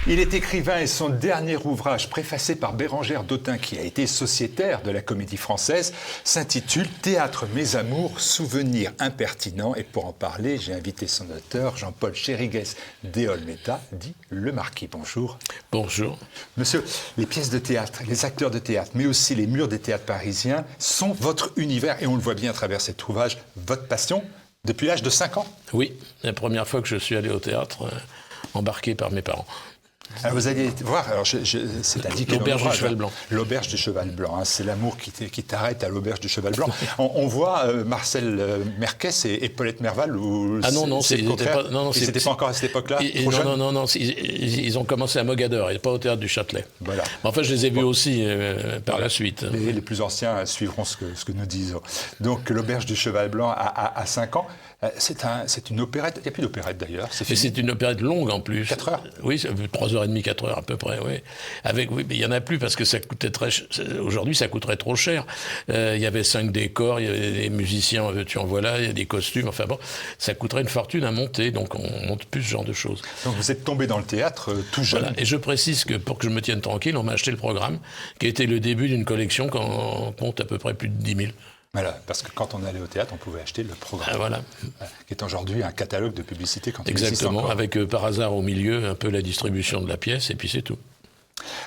Il est écrivain et son dernier ouvrage, préfacé par Bérengère Dautun, qui a été sociétaire de la Comédie Française, s'intitule « Théâtre, mes amours, souvenirs impertinents ». Et pour en parler, j'ai invité son auteur, Jean-Paul Chérigues de Olmeta, dit Le Marquis. Bonjour. Bonjour. Monsieur, les pièces de théâtre, les acteurs de théâtre, mais aussi les murs des théâtres parisiens sont votre univers, et on le voit bien à travers cet ouvrage, votre passion, depuis l'âge de 5 ans. Oui, la première fois que je suis allé au théâtre, embarqué par mes parents. Alors vous allez voir, alors c'est indiqué l'auberge du Cheval Blanc. L'auberge du Cheval Blanc, hein, c'est l'amour qui t'arrête à l'auberge du Cheval Blanc. On voit Marcel Merquès et Paulette Merval. Ah non, c'était pas encore à cette époque-là. Non, ils ont commencé à Mogador et pas au théâtre du Châtelet. Voilà. Mais enfin, je les ai vus aussi par la suite. Les plus anciens suivront ce que nous disons. Donc l'auberge du Cheval Blanc à 5 ans. C'est une opérette, il n'y a plus d'opérette d'ailleurs. C'est une opérette longue en plus. 4 heures. Oui, 3h30, 4 heures à peu près, oui. Oui, mais il n'y en a plus parce que ça coûtait très cher. Aujourd'hui, ça coûterait trop cher. Il y avait 5 décors, il y avait des musiciens, tu en vois là, il y a des costumes, enfin bon, ça coûterait une fortune à monter, donc on monte plus ce genre de choses. Donc vous êtes tombé dans le théâtre tout jeune. Voilà. Et je précise que pour que je me tienne tranquille, on m'a acheté le programme, qui était le début d'une collection qu'on compte à peu près plus de 10 000. Voilà, parce que quand on allait au théâtre, on pouvait acheter le programme. Ah, voilà. Qui est aujourd'hui un catalogue de publicité. Quand exactement, avec par hasard au milieu un peu la distribution de la pièce, et puis c'est tout.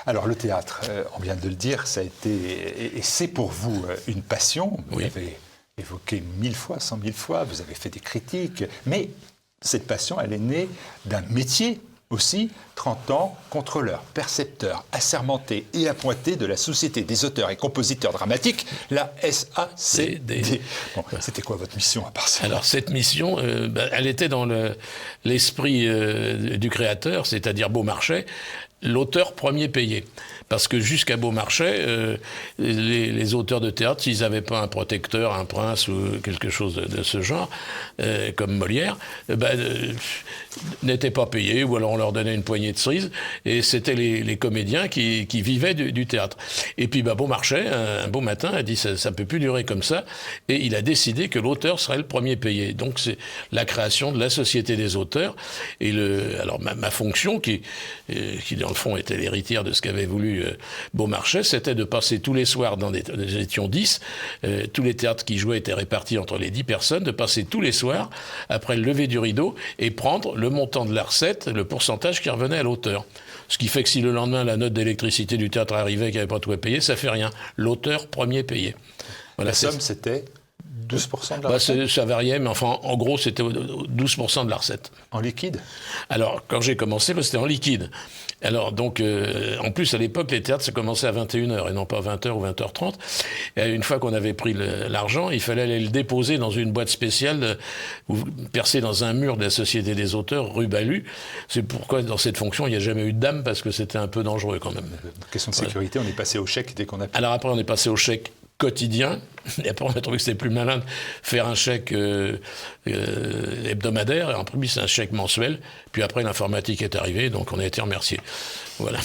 Alors le théâtre, on vient de le dire, ça a été, et c'est pour vous une passion. Vous l'avez évoqué 1000 fois, 100 000 fois, vous avez fait des critiques, mais cette passion, elle est née d'un métier aussi, 30 ans, contrôleur, percepteur, assermenté et appointé de la Société des auteurs et compositeurs dramatiques, la SACD. Bon, c'était quoi votre mission à part ça? Alors cette mission, elle était dans l'esprit du créateur, c'est-à-dire Beaumarchais, l'auteur premier payé. Parce que jusqu'à Beaumarchais, les auteurs de théâtre, s'ils n'avaient pas un protecteur, un prince ou quelque chose de ce genre, comme Molière, n'étaient pas payés, ou alors on leur donnait une poignée de cerises, et c'était les comédiens qui vivaient du théâtre. Et puis Beaumarchais, un beau matin, a dit ça ne peut plus durer comme ça, et il a décidé que l'auteur serait le premier payé. Donc c'est la création de la Société des auteurs, et alors ma fonction, qui dans le fond était l'héritière de ce qu'avait voulu Beaumarchais, c'était de passer tous les soirs, nous étions 10, tous les théâtres qui jouaient étaient répartis entre les 10 personnes, de passer tous les soirs, après le lever du rideau, et prendre le montant de la recette, le pourcentage qui revenait à l'auteur. Ce qui fait que si le lendemain la note d'électricité du théâtre arrivait et qu'il n'y avait pas tout à payer, ça fait rien. L'auteur premier payé. Voilà, la somme, c'était 12% de la recette. Ça variait, mais enfin, en gros, c'était 12% de la recette. En liquide? Alors, quand j'ai commencé, c'était en liquide. Alors, donc, en plus, à l'époque, les théâtres, ça commençait à 21h et non pas 20h ou 20h30. Et une fois qu'on avait pris l'argent, il fallait aller le déposer dans une boîte spéciale percée dans un mur de la Société des auteurs, rue Balu. C'est pourquoi, dans cette fonction, il n'y a jamais eu de dame, parce que c'était un peu dangereux quand même. Question de sécurité, on est passé au chèque dès qu'on a pu. Alors après, on est passé au chèque quotidien. Et après, on a trouvé que c'était plus malin de faire un chèque hebdomadaire. Et en premier, c'est un chèque mensuel. Puis après, l'informatique est arrivée, donc on a été remerciés. Voilà.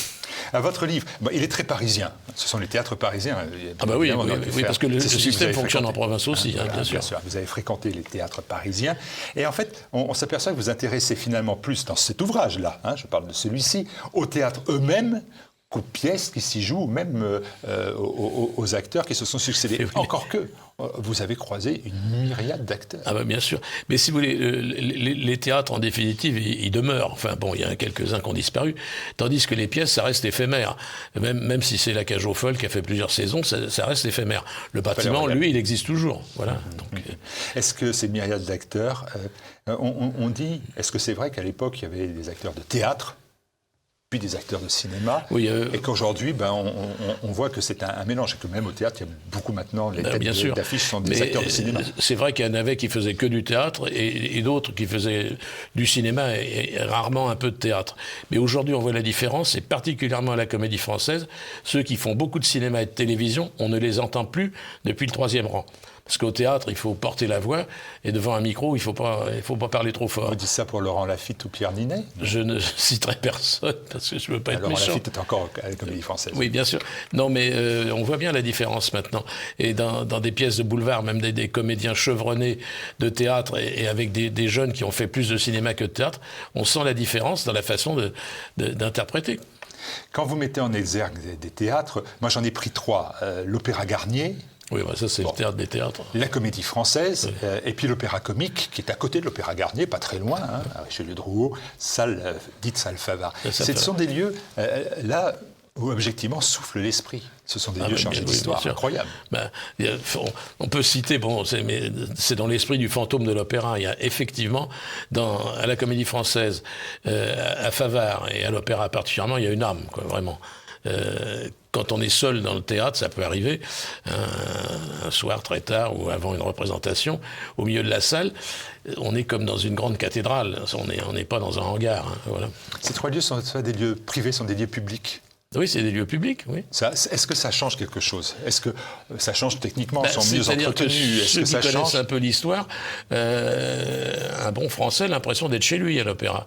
À votre livre, il est très parisien. Ce sont les théâtres parisiens. Oui, parce que le système fonctionne en province aussi, bien sûr. Vous avez fréquenté les théâtres parisiens. Et en fait, on s'aperçoit que vous intéressez finalement plus dans cet ouvrage-là, je parle de celui-ci, aux théâtres eux-mêmes, qu'aux pièces qui s'y jouent, même aux acteurs qui se sont succédés. Encore que vous avez croisé une myriade d'acteurs. Ah bien sûr. Mais si vous voulez, les théâtres, en définitive, ils demeurent. Enfin bon, il y en a quelques-uns qui ont disparu. Tandis que les pièces, ça reste éphémère. Même si c'est la Cage aux Folles qui a fait plusieurs saisons, ça reste éphémère. Le bâtiment, lui, il existe toujours. Voilà. Donc, est-ce que ces myriades d'acteurs, on dit, est-ce que c'est vrai qu'à l'époque, il y avait des acteurs de théâtre, puis des acteurs de cinéma, et qu'aujourd'hui, on voit que c'est un mélange, et que même au théâtre, il y a beaucoup maintenant, les têtes d'affiche sont des acteurs de cinéma. C'est vrai qu'il y en avait qui faisaient que du théâtre, et d'autres qui faisaient du cinéma, et rarement un peu de théâtre. Mais aujourd'hui, on voit la différence, et particulièrement à la Comédie Française, ceux qui font beaucoup de cinéma et de télévision, on ne les entend plus depuis le 3e rang. Parce qu'au théâtre, il faut porter la voix, et devant un micro, il faut pas parler trop fort. Vous dites ça pour Laurent Lafitte ou Pierre Ninet? Je ne citerai personne, parce que je ne veux pas être méchant. Laurent Lafitte est encore à la Comédie Française. Oui, bien sûr. Non, mais on voit bien la différence maintenant. Et dans des pièces de boulevard, même des comédiens chevronnés de théâtre, et avec des jeunes qui ont fait plus de cinéma que de théâtre, on sent la différence dans la façon d'interpréter. Quand vous mettez en exergue des théâtres, moi j'en ai pris 3. L'Opéra Garnier. Oui, bah ça c'est le théâtre des théâtres. La Comédie Française, et puis l'Opéra Comique, qui est à côté de l'Opéra Garnier, pas très loin, à Richelieu-Drouot, dite salle Favart. Ce sont des lieux, là, où objectivement souffle l'esprit. Ce sont des lieux chargés d'histoire, incroyables. Ben, on peut citer, mais c'est dans l'esprit du fantôme de l'opéra. Il y a effectivement, à la Comédie Française, à Favart et à l'opéra particulièrement, il y a une âme, quoi, vraiment. Quand on est seul dans le théâtre, ça peut arriver, un soir très tard ou avant une représentation, au milieu de la salle, on est comme dans une grande cathédrale, on n'est pas dans un hangar. Hein, voilà. Ces 3 lieux sont des lieux privés, sont des lieux publics? Oui, c'est des lieux publics, oui. Est-ce que ça change quelque chose? Est-ce que ça change techniquement? Sont mieux entretenus? Ceux qui connaissent un peu l'histoire, un bon Français a l'impression d'être chez lui à l'opéra.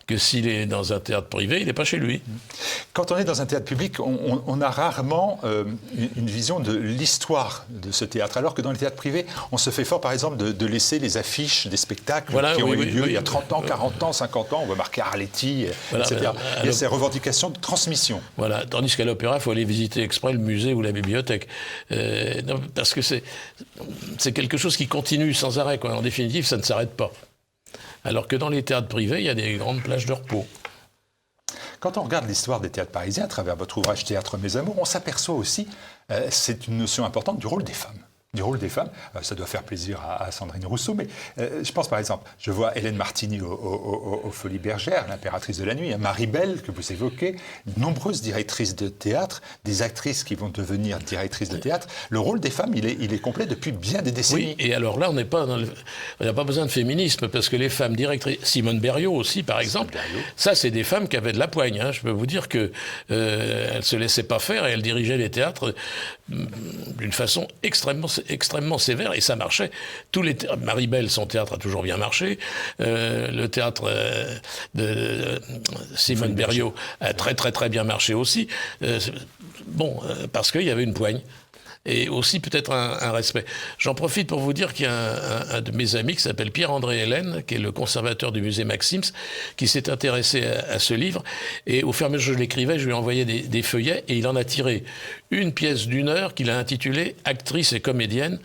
Que s'il est dans un théâtre privé, il n'est pas chez lui. Quand on est dans un théâtre public, on a rarement une vision de l'histoire de ce théâtre, alors que dans les théâtres privés, on se fait fort, par exemple, de laisser les affiches des spectacles qui ont eu lieu il y a 30 ans, 40 ans, 50 ans, on va marquer Arletty, etc. Il y a ces revendications de transmission. Voilà, tandis qu'à l'opéra, il faut aller visiter exprès le musée ou la bibliothèque. Parce que c'est quelque chose qui continue sans arrêt, quoi. En définitive, ça ne s'arrête pas. Alors que dans les théâtres privés, il y a des grandes plages de repos. Quand on regarde l'histoire des théâtres parisiens à travers votre ouvrage Théâtre Mes Amours, on s'aperçoit aussi, c'est une notion importante, du rôle des femmes. Du rôle des femmes, ça doit faire plaisir à Sandrine Rousseau, mais je pense par exemple, je vois Hélène Martini aux Folies Bergères, l'impératrice de la nuit, Marie Belle que vous évoquez, de nombreuses directrices de théâtre, des actrices qui vont devenir directrices de théâtre. Le rôle des femmes, il est complet depuis bien des décennies. Oui, et alors là, on n'a pas besoin de féminisme, parce que les femmes directrices, Simone Berriot aussi par exemple, ça c'est des femmes qui avaient de la poigne. Hein. Je peux vous dire qu'elles ne se laissaient pas faire et elles dirigeaient les théâtres d'une façon extrêmement sévère, et ça marchait. Marie Belle, son théâtre a toujours bien marché. Le théâtre de Simone Berriot a très bien marché aussi. Parce qu'il y avait une poigne. Et aussi peut-être un respect. J'en profite pour vous dire qu'il y a un de mes amis qui s'appelle Pierre-André Hélène, qui est le conservateur du musée Maxims, qui s'est intéressé à ce livre. Et au fur et à mesure que je l'écrivais, je lui ai envoyé des feuillets, et il en a tiré une pièce d'1 heure qu'il a intitulée « Actrice et comédienne »,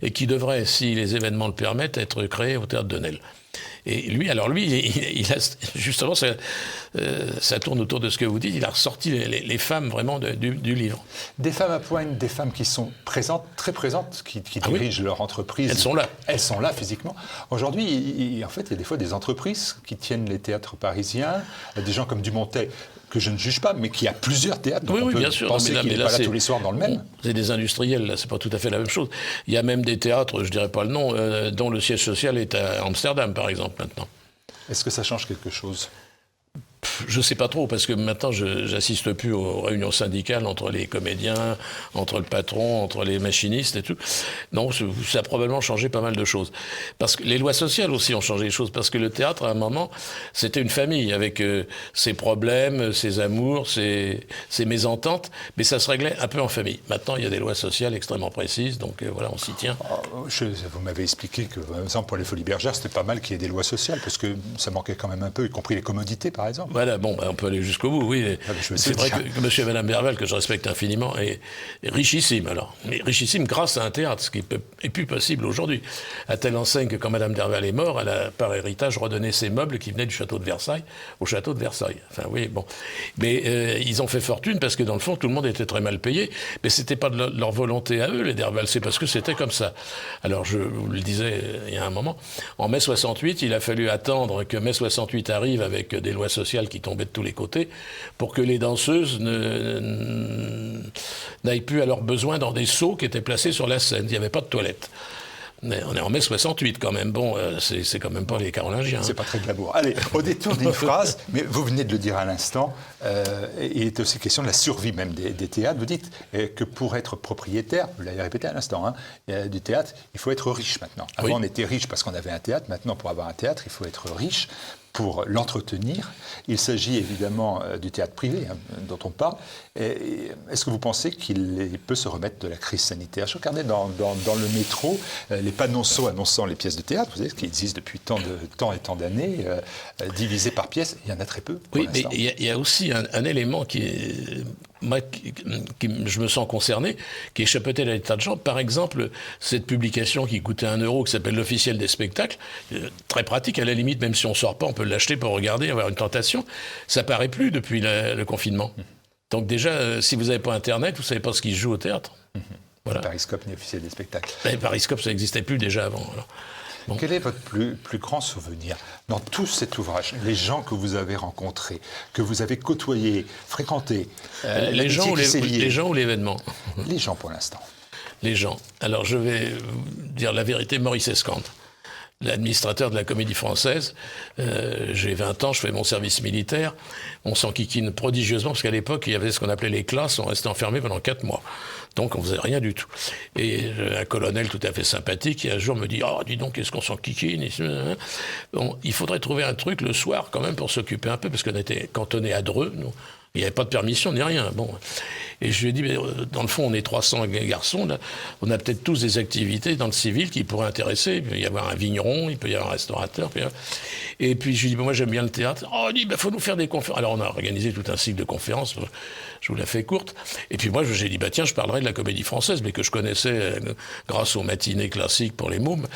et qui devrait, si les événements le permettent, être créée au Théâtre de Nesle. Et lui, il a, justement, ça tourne autour de ce que vous dites, il a ressorti les femmes vraiment du livre. Des femmes à poigne, des femmes qui sont présentes, très présentes, qui dirigent leur entreprise. Elles sont là. Elles sont là physiquement. Aujourd'hui, en fait, il y a des fois des entreprises qui tiennent les théâtres parisiens, des gens comme Dumontet, que je ne juge pas, mais qui a plusieurs théâtres. Donc on peut bien sûr. penser qu'il n'est pas là tous les soirs dans le même. C'est des industriels, là, c'est pas tout à fait la même chose. Il y a même des théâtres, je dirais pas le nom, dont le siège social est à Amsterdam, par exemple, maintenant. Est-ce que ça change quelque chose ? Je ne sais pas trop, parce que maintenant, je n'assiste plus aux réunions syndicales entre les comédiens, entre le patron, entre les machinistes et tout. Non, ça a probablement changé pas mal de choses. Parce que les lois sociales aussi ont changé les choses, parce que le théâtre, à un moment, c'était une famille, avec ses problèmes, ses amours, ses mésententes, mais ça se réglait un peu en famille. Maintenant, il y a des lois sociales extrêmement précises, donc voilà, on s'y tient. Vous m'avez expliqué que, par exemple, pour les Folies Bergères, c'était pas mal qu'il y ait des lois sociales, parce que ça manquait quand même un peu, y compris les commodités, par exemple. Voilà, on peut aller jusqu'au bout, oui. C'est vrai que monsieur et madame Berval, que je respecte infiniment, est richissime, alors. Mais richissime grâce à un théâtre, ce qui est plus possible aujourd'hui. À telle enseigne que quand madame Berval est morte, elle a, par héritage, redonné ses meubles qui venaient du château de Versailles au château de Versailles. Enfin, oui, bon. Mais ils ont fait fortune parce que, dans le fond, tout le monde était très mal payé. Mais c'était pas de leur volonté à eux, les Derval, c'est parce que c'était comme ça. Alors, je vous le disais il y a un moment, en mai 68, il a fallu attendre que mai 68 arrive avec des lois sociales qui tombaient de tous les côtés, pour que les danseuses n'aillent plus à leurs besoins dans des seaux qui étaient placés sur la scène. Il n'y avait pas de toilette. On est en mai 68 quand même. Bon, c'est quand même pas les Carolingiens. C'est pas très glamour. Allez, au détour d'une phrase, mais vous venez de le dire à l'instant, il est aussi question de la survie même des théâtres. Vous dites que pour être propriétaire, vous l'avez répété à l'instant, hein, du théâtre, il faut être riche maintenant. Avant, on était riche parce qu'on avait un théâtre. Maintenant, pour avoir un théâtre, il faut être riche pour l'entretenir. Il s'agit évidemment du théâtre privé dont on parle. Est-ce que vous pensez qu'il peut se remettre de la crise sanitaire? Je regardais dans le métro les panonceaux annonçant les pièces de théâtre, vous savez, qui existent depuis tant et tant d'années, divisées par pièces. Il y en a très peu. Oui, mais il y a aussi un élément je me sens concerné, qui échappetait à l'état de gens. Par exemple, cette publication qui coûtait 1 €, qui s'appelle l'Officiel des spectacles, très pratique, à la limite, même si on ne sort pas, on peut l'acheter pour regarder, avoir une tentation. Ça paraît plus depuis le confinement. Donc déjà, si vous n'avez pas Internet, vous ne savez pas ce qui se joue au théâtre. Voilà. Pariscope ni Officiel des spectacles. Mais Pariscope, ça n'existait plus déjà avant. Alors. Bon. Quel est votre plus grand souvenir dans tout cet ouvrage? Les gens que vous avez rencontrés, que vous avez côtoyés, fréquentés, les gens ou l'événement? Les gens pour l'instant. Les gens. Alors je vais dire la vérité, Maurice Escande, l'administrateur de la Comédie Française. J'ai 20 ans, je fais mon service militaire. On s'enquiquine prodigieusement, parce qu'à l'époque, il y avait ce qu'on appelait les classes, on restait enfermés pendant 4 mois. Donc on faisait rien du tout. Et un colonel tout à fait sympathique, qui un jour me dit « Oh, dis donc, qu'est-ce qu'on s'enquiquine ?» Bon, il faudrait trouver un truc le soir, quand même, pour s'occuper un peu, parce qu'on était cantonnés à Dreux, nous. Il n'y avait pas de permission ni rien. Bon. Et je lui ai dit, mais dans le fond, on est 300 garçons, là. On a peut-être tous des activités dans le civil qui pourraient intéresser. Il peut y avoir un vigneron, il peut y avoir un restaurateur. Et puis je lui ai dit, moi j'aime bien le théâtre. Oh, il dit, faut nous faire des conférences. Alors on a organisé tout un cycle de conférences. Je vous la fais courte. Et puis moi j'ai dit, tiens, je parlerai de la Comédie Française, mais que je connaissais grâce aux matinées classiques pour les mômes.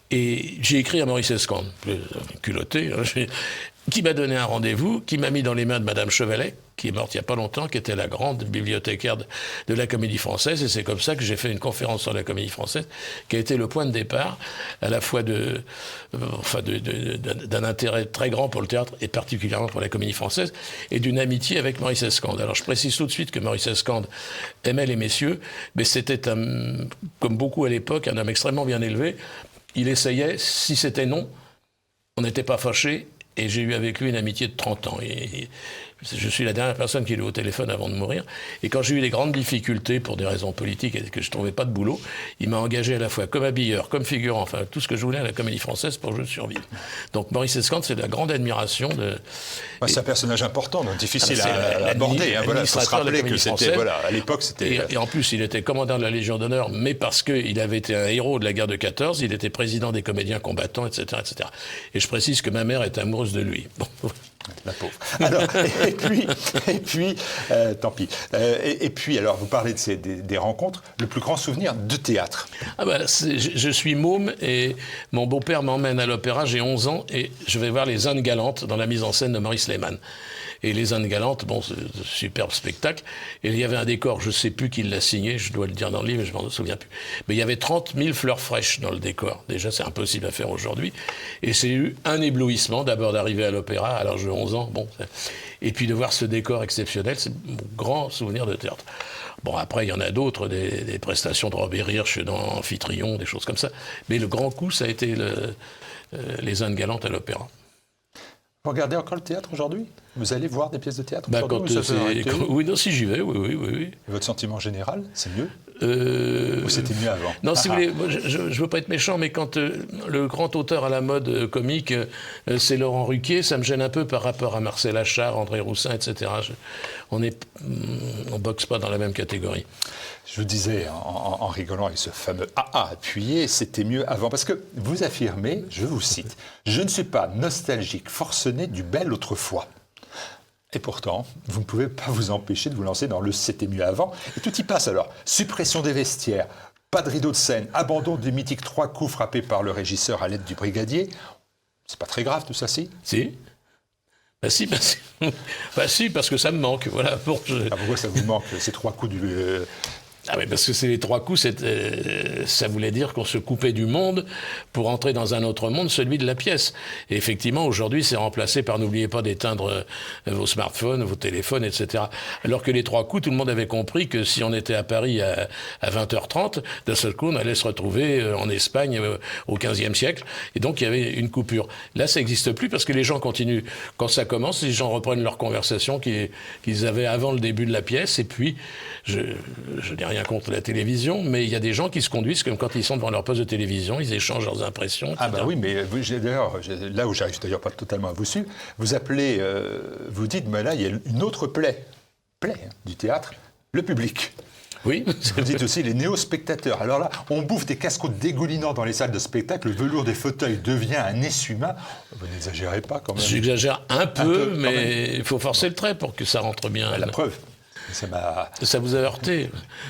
Et j'ai écrit à Maurice Escande, culotté, qui m'a donné un rendez-vous, qui m'a mis dans les mains de Madame Chevalet, qui est morte il n'y a pas longtemps, qui était la grande bibliothécaire de la Comédie Française. Et c'est comme ça que j'ai fait une conférence sur la Comédie Française, qui a été le point de départ, à la fois d'un intérêt très grand pour le théâtre, et particulièrement pour la Comédie Française, et d'une amitié avec Maurice Escande. Alors je précise tout de suite que Maurice Escande aimait les messieurs, mais c'était, comme beaucoup à l'époque, un homme extrêmement bien élevé. Il essayait, si c'était non, on n'était pas fâchés. Et j'ai eu avec lui une amitié de 30 ans. Et je suis la dernière personne qui l'ai eu au téléphone avant de mourir. Et quand j'ai eu des grandes difficultés pour des raisons politiques et que je ne trouvais pas de boulot, il m'a engagé à la fois comme habilleur, comme figurant, enfin tout ce que je voulais à la Comédie Française pour que je survive. Donc Maurice Escande, c'est de la grande admiration de... c'est un personnage important, donc difficile à aborder. Il faut se rappeler que c'était, à l'époque, c'était... Et en plus, il était commandant de la Légion d'honneur, mais parce qu'il avait été un héros de la guerre de 14, il était président des comédiens combattants, etc., etc. Et je précise que ma mère est amoureuse de lui. Bon. La pauvre. Alors, et puis tant pis. Et puis, alors, vous parlez des rencontres. Le plus grand souvenir de théâtre? Je suis môme et mon beau-père m'emmène à l'opéra, j'ai 11 ans, et je vais voir Les Indes galantes dans la mise en scène de Maurice Lehmann. Et Les Indes galantes, c'est un superbe spectacle. Et il y avait un décor, je ne sais plus qui l'a signé, je dois le dire dans le livre, mais je ne m'en souviens plus. Mais il y avait 30 000 fleurs fraîches dans le décor. Déjà, c'est impossible à faire aujourd'hui. Et c'est eu un éblouissement, d'abord d'arriver à l'opéra, à l'âge de 11 ans. Et puis de voir ce décor exceptionnel, c'est mon grand souvenir de théâtre. Bon, après, il y en a d'autres, des prestations de Robert Hirsch dans Amphitryon, des choses comme ça. Mais le grand coup, ça a été Les Indes galantes à l'opéra. Vous regardez encore le théâtre aujourd'hui? Vous allez voir des pièces de théâtre aujourd'hui? Oui, non, si j'y vais, oui. Et votre sentiment général, c'est mieux? Ou c'était mieux avant? Non, si vous voulez, moi, je ne veux pas être méchant, mais quand le grand auteur à la mode comique, c'est Laurent Ruquier, ça me gêne un peu par rapport à Marcel Achard, André Roussin, etc. On boxe pas dans la même catégorie. Je vous disais, en rigolant avec ce fameux « AA » appuyé, c'était mieux avant. Parce que vous affirmez, je vous cite, « Je ne suis pas nostalgique, forcené du bel autrefois ». Et pourtant, vous ne pouvez pas vous empêcher de vous lancer dans le « c'était mieux avant ». Et tout y passe alors. Suppression des vestiaires, pas de rideau de scène, abandon des mythiques 3 coups frappés par le régisseur à l'aide du brigadier. C'est pas très grave tout ça, si? Si. Si, parce que ça me manque. Voilà. Pourquoi ça vous manque, ces 3 coups du... Ah oui, parce que c'est les 3 coups, ça voulait dire qu'on se coupait du monde pour entrer dans un autre monde, celui de la pièce. Et effectivement, aujourd'hui, c'est remplacé par n'oubliez pas d'éteindre vos smartphones, vos téléphones, etc. Alors que les 3 coups, tout le monde avait compris que si on était à Paris à 20h30, d'un seul coup, on allait se retrouver en Espagne au XVe siècle. Et donc, il y avait une coupure. Là, ça n'existe plus parce que les gens continuent. Quand ça commence, les gens reprennent leur conversation qu'ils avaient avant le début de la pièce. Et puis, je n'ai rien contre la télévision, mais il y a des gens qui se conduisent comme quand ils sont devant leur poste de télévision, ils échangent leurs impressions, etc. Ah bah oui, mais d'ailleurs, là où j'arrive d'ailleurs pas totalement à vous suivre, vous appelez, vous dites, mais là, il y a une autre plaie du théâtre, le public. Oui. Vous dites aussi les néo-spectateurs. Alors là, on bouffe des casse-croûtes dégoulinants dans les salles de spectacle, le velours des fauteuils devient un essuie-main. Vous n'exagérez pas quand même. J'exagère un peu mais il faut forcer le trait pour que ça rentre bien. La preuve. Ça vous a heurté?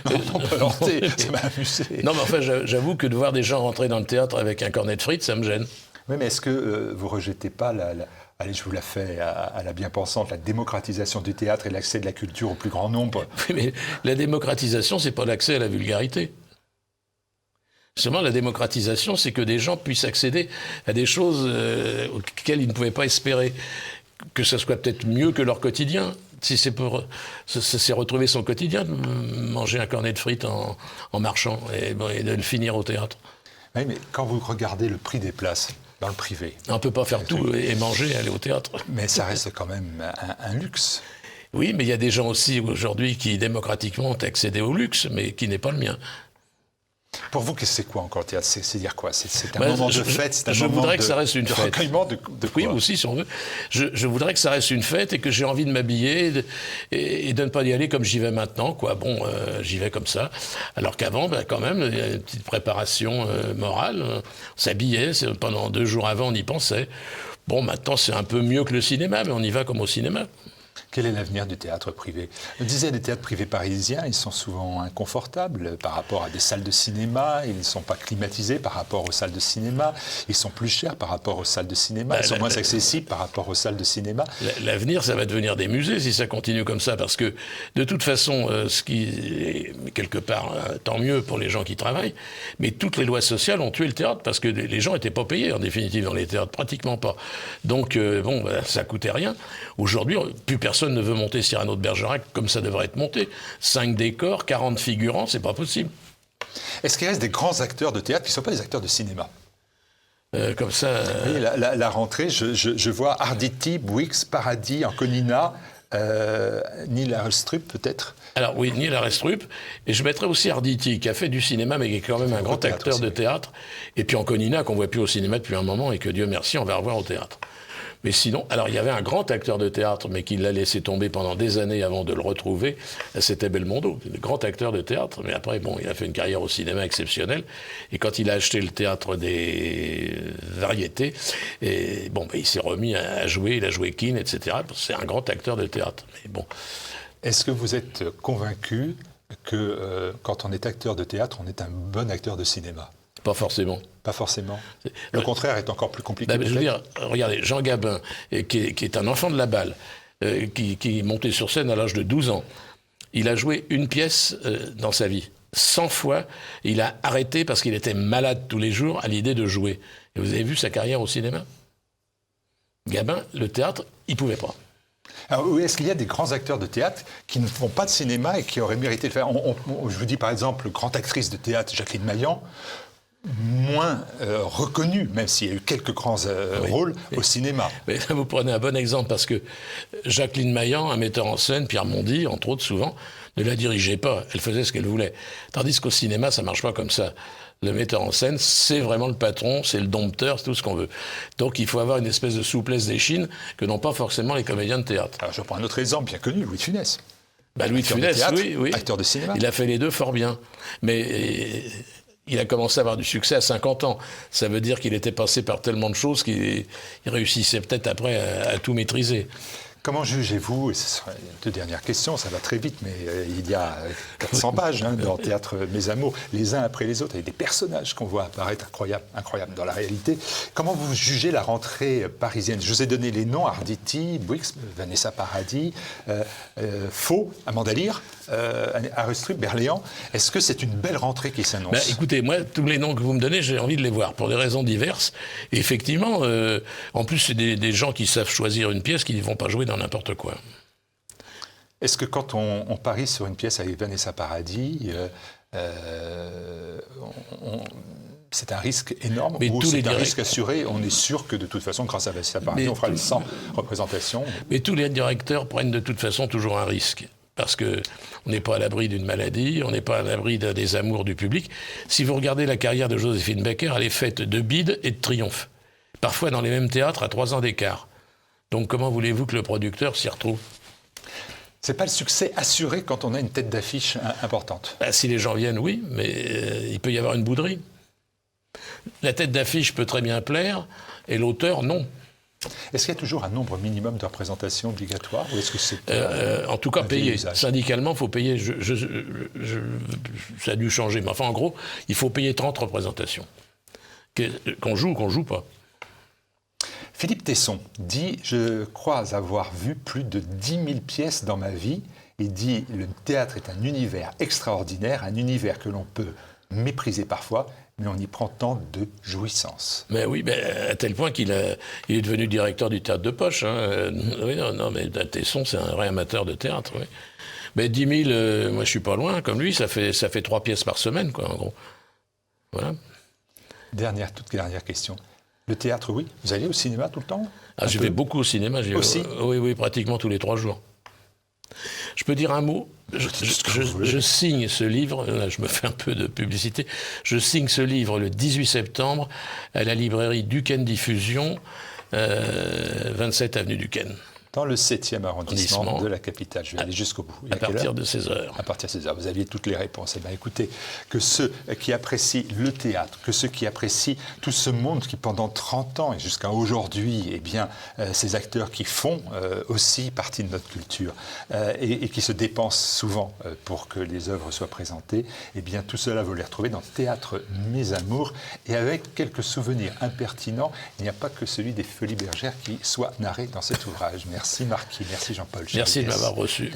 Non, pas heurté, ça m'a amusé. Non, mais enfin, j'avoue que de voir des gens rentrer dans le théâtre avec un cornet de frites, ça me gêne. Oui, mais est-ce que vous rejetez pas allez, je vous la fais à la bien-pensante, la démocratisation du théâtre et l'accès de la culture au plus grand nombre? Oui, mais la démocratisation, c'est pas l'accès à la vulgarité. Seulement, la démocratisation, c'est que des gens puissent accéder à des choses auxquelles ils ne pouvaient pas espérer. Que ça soit peut-être mieux que leur quotidien. Si c'est pour c'est retrouver son quotidien, de manger un cornet de frites en marchant et de le finir au théâtre. Oui, mais quand vous regardez le prix des places dans le privé... On ne peut pas faire tout et manger et aller au théâtre. Mais ça reste quand même un luxe. Oui, mais il y a des gens aussi aujourd'hui qui démocratiquement ont accédé au luxe, mais qui n'est pas le mien. Pour vous, c'est quoi encore le théâtre? C'est dire quoi? C'est un moment de fête, c'est un moment voudrais que ça reste une de fête. recueillement de quoi? Oui, aussi, si on veut. Je voudrais que ça reste une fête et que j'ai envie de m'habiller et de ne pas y aller comme j'y vais maintenant, quoi. Bon, j'y vais comme ça. Alors qu'avant, quand même, il y a une petite préparation morale. On s'habillait, pendant 2 jours avant, on y pensait. Bon, maintenant, c'est un peu mieux que le cinéma, mais on y va comme au cinéma. Quel est l'avenir du théâtre privé? Je disais, les théâtres privés parisiens, ils sont souvent inconfortables par rapport à des salles de cinéma, ils ne sont pas climatisés par rapport aux salles de cinéma, ils sont plus chers par rapport aux salles de cinéma, ils sont moins accessibles par rapport aux salles de cinéma. L'avenir, ça va devenir des musées si ça continue comme ça, parce que de toute façon, ce qui est quelque part, tant mieux pour les gens qui travaillent, mais toutes les lois sociales ont tué le théâtre, parce que les gens n'étaient pas payés en définitive dans les théâtres, pratiquement pas. Donc, ça coûtait rien. Aujourd'hui, plus personne ne veut monter Cyrano de Bergerac comme ça devrait être monté. 5 décors, 40 figurants, c'est pas possible. Est-ce qu'il reste des grands acteurs de théâtre qui ne sont pas des acteurs de cinéma? Comme ça... Oui, la rentrée, je vois Arditi, Bouygues, Paradis, Anconina, Neil Arestrup peut-être? Alors oui, Neil Arestrup, et je mettrais aussi Arditi, qui a fait du cinéma, mais qui est quand même un grand acteur aussi de théâtre, et puis Anconina, qu'on ne voit plus au cinéma depuis un moment, et que Dieu merci, on va revoir au théâtre. Mais sinon, alors il y avait un grand acteur de théâtre, mais qui l'a laissé tomber pendant des années avant de le retrouver, c'était Belmondo, un grand acteur de théâtre, mais après, bon, il a fait une carrière au cinéma exceptionnelle, et quand il a acheté le théâtre des variétés, et bon, il s'est remis à jouer, il a joué Keane, etc. C'est un grand acteur de théâtre, mais bon. Est-ce que vous êtes convaincu que quand on est acteur de théâtre, on est un bon acteur de cinéma? Pas forcément. Pas forcément. Le contraire est encore plus compliqué. Je veux dire, regardez, Jean Gabin, qui est un enfant de la balle, qui est monté sur scène à l'âge de 12 ans, il a joué une pièce dans sa vie. 100 fois, il a arrêté parce qu'il était malade tous les jours à l'idée de jouer. Et vous avez vu sa carrière au cinéma? Gabin, le théâtre, il ne pouvait pas. Alors, est-ce qu'il y a des grands acteurs de théâtre qui ne font pas de cinéma et qui auraient mérité de faire... je vous dis par exemple, grande actrice de théâtre, Jacqueline Maillan, moins reconnue, même s'il y a eu quelques grands rôles au cinéma. Mais là, vous prenez un bon exemple, parce que Jacqueline Maillan, un metteur en scène, Pierre Mondy, entre autres souvent, ne la dirigeait pas, elle faisait ce qu'elle voulait. Tandis qu'au cinéma, ça ne marche pas comme ça. Le metteur en scène, c'est vraiment le patron, c'est le dompteur, c'est tout ce qu'on veut. Donc il faut avoir une espèce de souplesse d'échine que n'ont pas forcément les comédiens de théâtre. Alors je prends un autre exemple bien connu, Louis de Funès. Louis de Funès, théâtre, oui. Acteur de cinéma. Il a fait les deux fort bien. Mais il a commencé à avoir du succès à 50 ans. Ça veut dire qu'il était passé par tellement de choses qu'il réussissait peut-être après à tout maîtriser. Comment jugez-vous, et ce sera les 2 dernières questions, ça va très vite, mais il y a 400 pages dans Théâtre Mes Amours, les uns après les autres, avec des personnages qu'on voit apparaître incroyables dans la réalité. Comment vous jugez la rentrée parisienne? Je vous ai donné les noms, Arditi, Bouygues, Vanessa Paradis, Faux, Amanda Lear, Arestrup, Berléand. Est-ce que c'est une belle rentrée qui s'annonce? Écoutez, moi, tous les noms que vous me donnez, j'ai envie de les voir, pour des raisons diverses. Et effectivement, en plus, c'est des gens qui savent choisir une pièce, qui ne vont pas jouer dans n'importe quoi. Est-ce que quand on parie sur une pièce avec Vanessa Paradis, c'est un risque énorme, ou c'est un risque assuré? On est sûr que de toute façon, grâce à Vanessa Paradis, on fera les 100 représentations. Mais tous les directeurs prennent de toute façon toujours un risque. Parce qu'on n'est pas à l'abri d'une maladie, on n'est pas à l'abri des amours du public. Si vous regardez la carrière de Joséphine Baker, elle est faite de bides et de triomphes. Parfois dans les mêmes théâtres à 3 ans d'écart. Donc comment voulez-vous que le producteur s'y retrouve? C'est pas le succès assuré quand on a une tête d'affiche importante. Si les gens viennent, oui, mais il peut y avoir une bouderie. La tête d'affiche peut très bien plaire, et l'auteur, non. Est-ce qu'il y a toujours un nombre minimum de représentations obligatoires, ou est-ce que c'est en tout cas payé. Syndicalement, il faut payer. Ça a dû changer, mais enfin, en gros, il faut payer 30 représentations. Qu'on joue ou qu'on joue pas. Philippe Tesson dit « Je crois avoir vu plus de 10 000 pièces dans ma vie ». Il dit « Le théâtre est un univers extraordinaire, un univers que l'on peut mépriser parfois, mais on y prend tant de jouissance. » Mais oui, à tel point qu'il est devenu directeur du théâtre de poche. Hein. Oui, non, mais Tesson, c'est un vrai amateur de théâtre. Oui. Mais 10 000, moi je suis pas loin, comme lui, ça fait 3 pièces par semaine, quoi, en gros. Voilà. Toute dernière question. Le théâtre, oui. Vous allez au cinéma tout le temps? Je vais beaucoup au cinéma. Aussi? Oui, pratiquement tous les 3 jours. Je peux dire un mot? Je signe ce livre, là, je me fais un peu de publicité, je signe ce livre le 18 septembre à la librairie Duquesne Diffusion, 27 avenue Duquesne. Dans le 7e arrondissement de la capitale. Je vais aller jusqu'au bout. À partir de 16h. À partir de 16h. Vous aviez toutes les réponses. Eh bien, écoutez, que ceux qui apprécient le théâtre, que ceux qui apprécient tout ce monde qui, pendant 30 ans et jusqu'à aujourd'hui, eh bien, ces acteurs qui font aussi partie de notre culture et qui se dépensent souvent pour que les œuvres soient présentées, eh bien, tout cela, vous les retrouvez dans Théâtre Mes Amours. Et avec quelques souvenirs impertinents, il n'y a pas que celui des Folies Bergères qui soit narré dans cet ouvrage. Merci Marquis, merci Jean-Paul. Merci de m'avoir reçu.